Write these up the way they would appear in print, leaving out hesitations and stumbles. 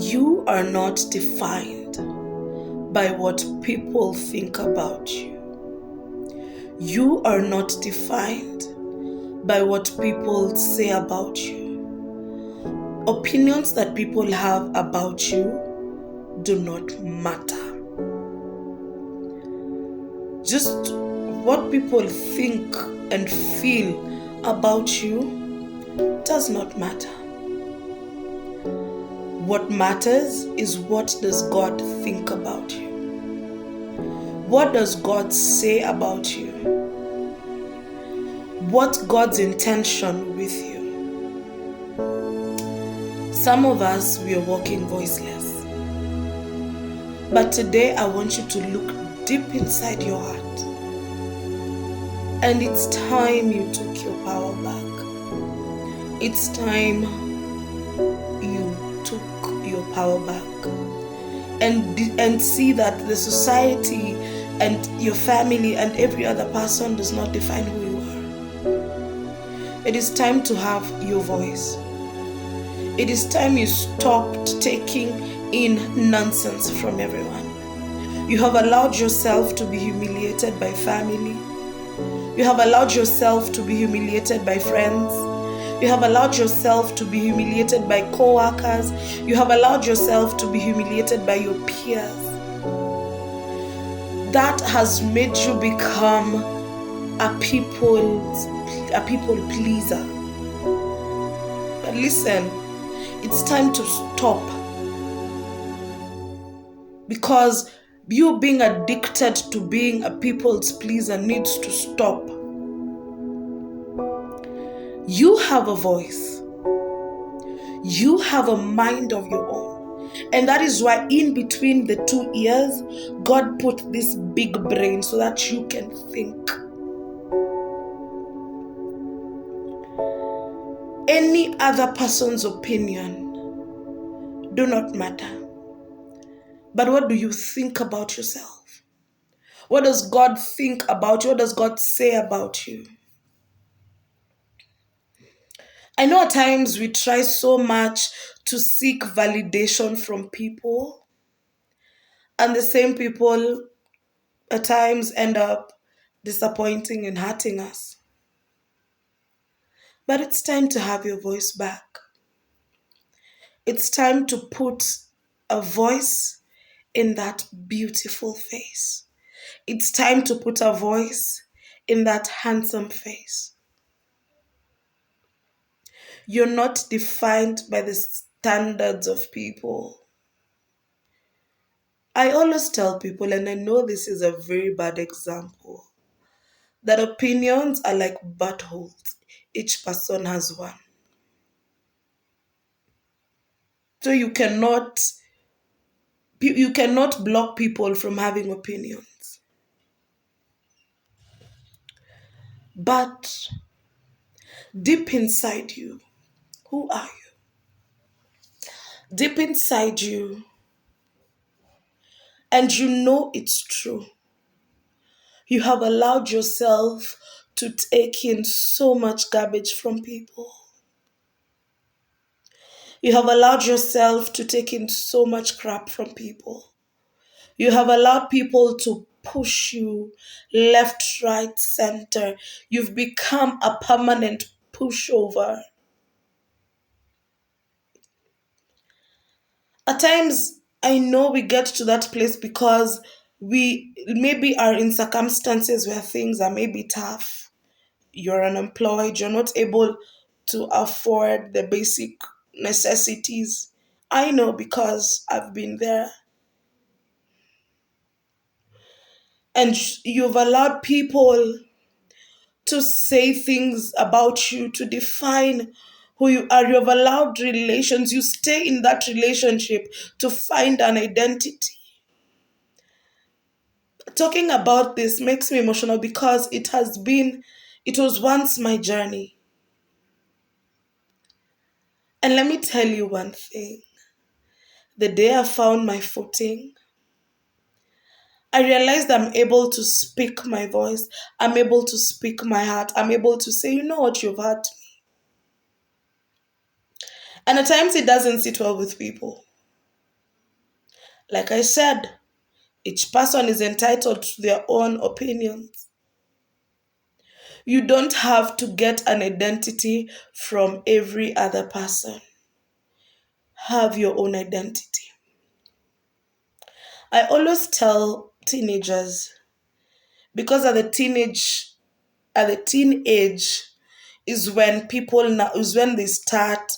You are not defined by what people think about you. You are not defined by what people say about you. Opinions that people have about you do not matter. Just what people think and feel about you does not matter. What matters is, what does God think about you? What does God say about you? What's God's intention with you? Some of us, we are walking voiceless. But today I want you to look deep inside your heart. And it's time you took your power back. It's time you took your power back. And see that the society and your family and every other person does not define who you are. It is time to have your voice. It is time you stopped taking in nonsense from everyone. You have allowed yourself to be humiliated by family. You have allowed yourself to be humiliated by friends. You have allowed yourself to be humiliated by co-workers. You have allowed yourself to be humiliated by your peers. That has made you become a people pleaser. But listen, it's time to stop. Because you being addicted to being a people's pleaser needs to stop. You have a voice. You have a mind of your own. And that is why in between the two ears, God put this big brain so that you can think. Any other person's opinion do not matter. But what do you think about yourself? What does God think about you? What does God say about you? I know at times we try so much to seek validation from people, and the same people at times end up disappointing and hurting us. But it's time to have your voice back. It's time to put a voice in that beautiful face. It's time to put a voice in that handsome face. You're not defined by the standards of people. I always tell people, and I know this is a very bad example, that opinions are like buttholes. Each person has one. So you cannot block people from having opinions. But deep inside you, who are you? Deep inside you, and you know it's true. You have allowed yourself to take in so much garbage from people. You have allowed yourself to take in so much crap from people. You have allowed people to push you left, right, center. You've become a permanent pushover. At times, I know we get to that place because we maybe are in circumstances where things are maybe tough. You're unemployed, you're not able to afford the basic necessities. I know because I've been there. And you've allowed people to say things about you, to define who you are. You've allowed relations, you stay in that relationship to find an identity. Talking about this makes me emotional because it was once my journey. And let me tell you one thing. The day I found my footing, I realized I'm able to speak my voice. I'm able to speak my heart. I'm able to say, you know what, you've hurt me. And at times it doesn't sit well with people. Like I said, each person is entitled to their own opinions. You don't have to get an identity from every other person. Have your own identity. I always tell teenagers, because at the teen age is when people now is when they start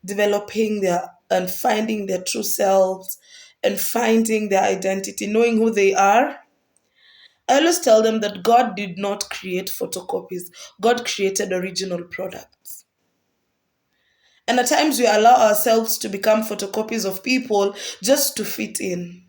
developing their and finding their true selves and finding their identity, knowing who they are. I always tell them that God did not create photocopies. God created original products. And at times we allow ourselves to become photocopies of people just to fit in.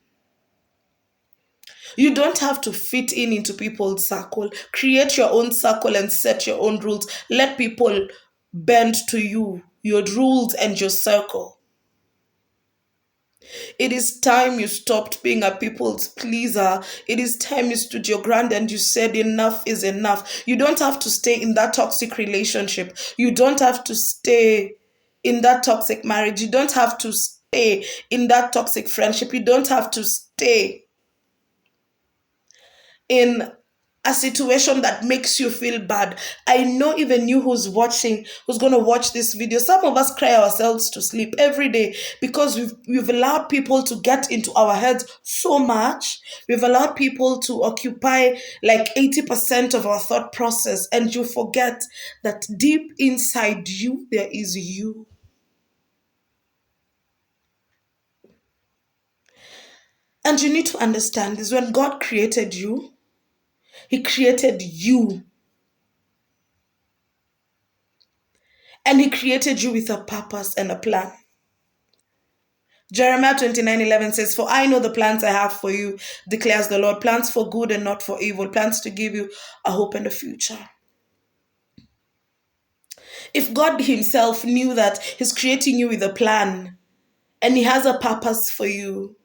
You don't have to fit in into people's circle. Create your own circle and set your own rules. Let people bend to you, your rules and your circle. It is time you stopped being a people's pleaser. It is time you stood your ground and you said enough is enough. You don't have to stay in that toxic relationship. You don't have to stay in that toxic marriage. You don't have to stay in that toxic friendship. You don't have to stay in a situation that makes you feel bad. I know even you who's watching, who's going to watch this video, some of us cry ourselves to sleep every day because we've allowed people to get into our heads so much. We've allowed people to occupy like 80% of our thought process, and you forget that deep inside you, there is you. And you need to understand this: when God created you, He created you. And He created you with a purpose and a plan. Jeremiah 29:11 says, "For I know the plans I have for you, declares the Lord, plans for good and not for evil, plans to give you a hope and a future." If God Himself knew that He's creating you with a plan and He has a purpose for you,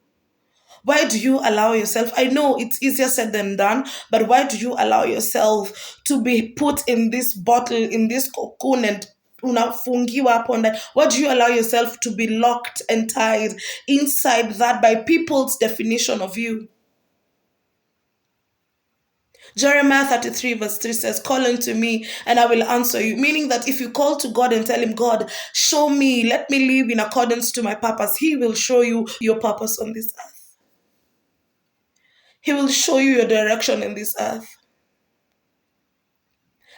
why do you allow yourself? I know it's easier said than done, but why do you allow yourself to be put in this bottle, in this cocoon, and unafungiwa upon that? Why do you allow yourself to be locked and tied inside that by people's definition of you? Jeremiah 33 verse 3 says, "Call unto me and I will answer you." Meaning that if you call to God and tell Him, "God, show me, let me live in accordance to my purpose," He will show you your purpose on this earth. He will show you your direction in this earth.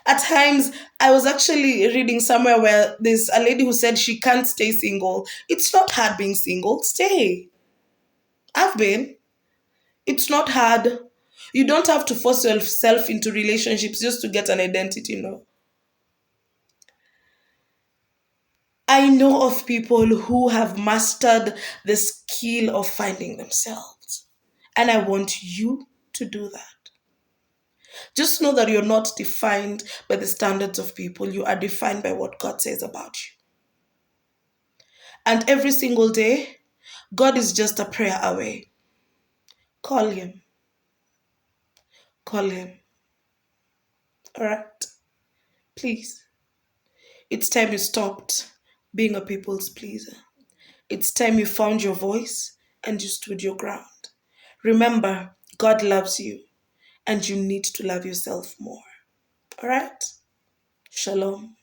At times, I was actually reading somewhere where there's a lady who said she can't stay single. It's not hard being single. Stay. I've been. It's not hard. You don't have to force yourself into relationships just to get an identity, no. I know of people who have mastered the skill of finding themselves. And I want you to do that. Just know that you're not defined by the standards of people. You are defined by what God says about you. And every single day, God is just a prayer away. Call Him. Call Him. All right? Please. It's time you stopped being a people's pleaser. It's time you found your voice and you stood your ground. Remember, God loves you and you need to love yourself more. All right? Shalom.